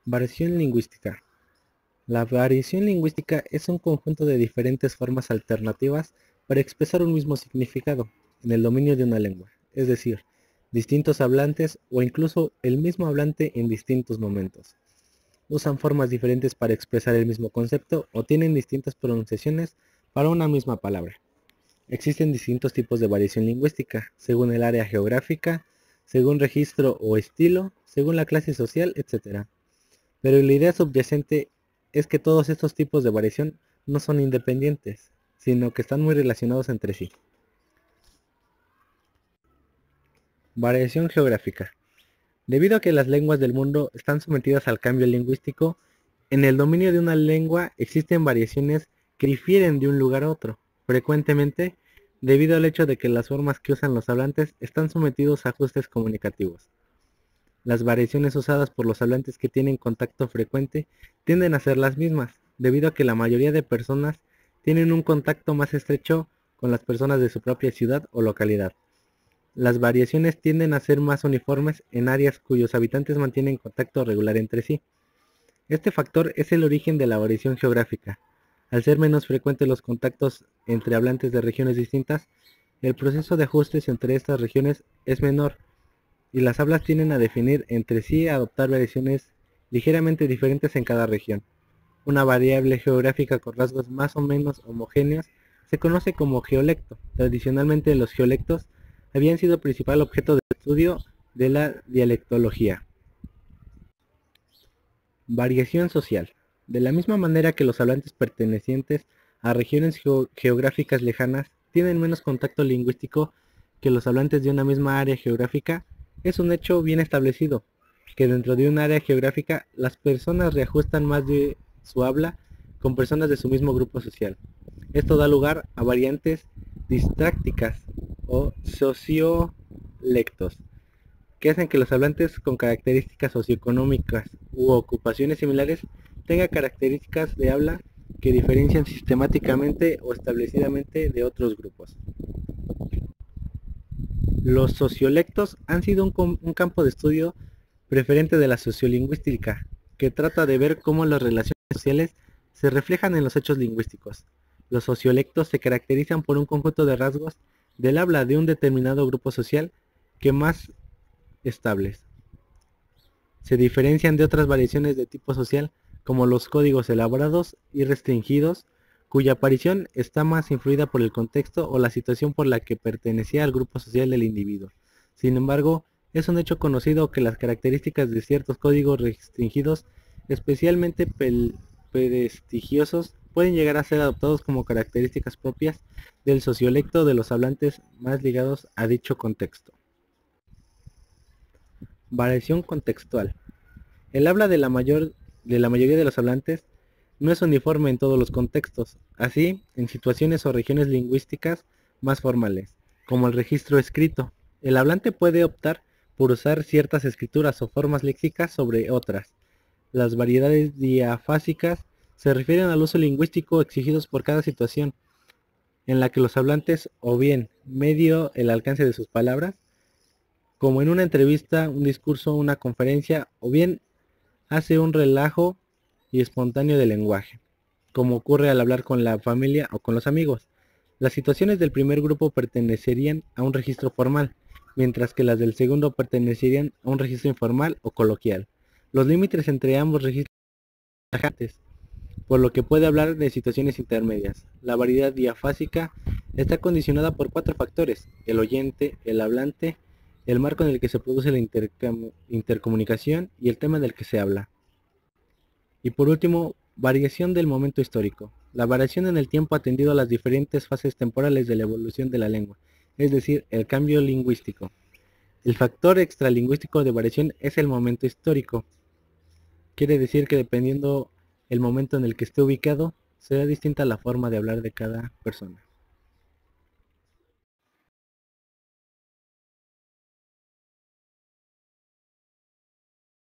Variación lingüística. La variación lingüística es un conjunto de diferentes formas alternativas para expresar un mismo significado en el dominio de una lengua, es decir, distintos hablantes o incluso el mismo hablante en distintos momentos. Usan formas diferentes para expresar el mismo concepto o tienen distintas pronunciaciones para una misma palabra. Existen distintos tipos de variación lingüística, según el área geográfica, según registro o estilo, según la clase social, etc. Pero la idea subyacente es que todos estos tipos de variación no son independientes, sino que están muy relacionados entre sí. Variación geográfica. Debido a que las lenguas del mundo están sometidas al cambio lingüístico, en el dominio de una lengua existen variaciones que difieren de un lugar a otro, frecuentemente debido al hecho de que las formas que usan los hablantes están sometidos a ajustes comunicativos. Las variaciones usadas por los hablantes que tienen contacto frecuente tienden a ser las mismas, debido a que la mayoría de personas tienen un contacto más estrecho con las personas de su propia ciudad o localidad. Las variaciones tienden a ser más uniformes en áreas cuyos habitantes mantienen contacto regular entre sí. Este factor es el origen de la variación geográfica. Al ser menos frecuentes los contactos entre hablantes de regiones distintas, el proceso de ajustes entre estas regiones es menor y las hablas tienden a definir entre sí y adoptar variaciones ligeramente diferentes en cada región. Una variable geográfica con rasgos más o menos homogéneos se conoce como geolecto. Tradicionalmente los geolectos habían sido principal objeto de estudio de la dialectología. Variación social. De la misma manera que los hablantes pertenecientes a regiones geográficas lejanas tienen menos contacto lingüístico que los hablantes de una misma área geográfica, es un hecho bien establecido que dentro de un área geográfica las personas reajustan más de su habla con personas de su mismo grupo social. Esto da lugar a variantes distrácticas o sociolectos, que hacen que los hablantes con características socioeconómicas u ocupaciones similares tengan características de habla que diferencian sistemáticamente o establecidamente de otros grupos. Los sociolectos han sido un campo de estudio preferente de la sociolingüística, que trata de ver cómo las relaciones sociales se reflejan en los hechos lingüísticos. Los sociolectos se caracterizan por un conjunto de rasgos del habla de un determinado grupo social que más estables. Se diferencian de otras variaciones de tipo social como los códigos elaborados y restringidos, cuya aparición está más influida por el contexto o la situación por la que pertenecía al grupo social del individuo. Sin embargo, es un hecho conocido que las características de ciertos códigos restringidos, especialmente prestigiosos, pueden llegar a ser adoptados como características propias del sociolecto de los hablantes más ligados a dicho contexto. Variación contextual. El habla de la mayoría de los hablantes no es uniforme en todos los contextos. Así, en situaciones o regiones lingüísticas más formales, como el registro escrito, el hablante puede optar por usar ciertas escrituras o formas léxicas sobre otras. Las variedades diafásicas se refieren al uso lingüístico exigidos por cada situación, en la que los hablantes o bien medio el alcance de sus palabras, como en una entrevista, un discurso, una conferencia, o bien hace un relajo y espontáneo del lenguaje, como ocurre al hablar con la familia o con los amigos. Las situaciones del primer grupo pertenecerían a un registro formal, mientras que las del segundo pertenecerían a un registro informal o coloquial. Los límites entre ambos registros son tajantes, por lo que puede hablar de situaciones intermedias. La variedad diafásica está condicionada por 4 factores: el oyente, el hablante, el marco en el que se produce la intercomunicación y el tema del que se habla. Y por último, variación del momento histórico. La variación en el tiempo ha atendido a las diferentes fases temporales de la evolución de la lengua, es decir, el cambio lingüístico. El factor extralingüístico de variación es el momento histórico. Quiere decir que dependiendo el momento en el que esté ubicado, será distinta la forma de hablar de cada persona.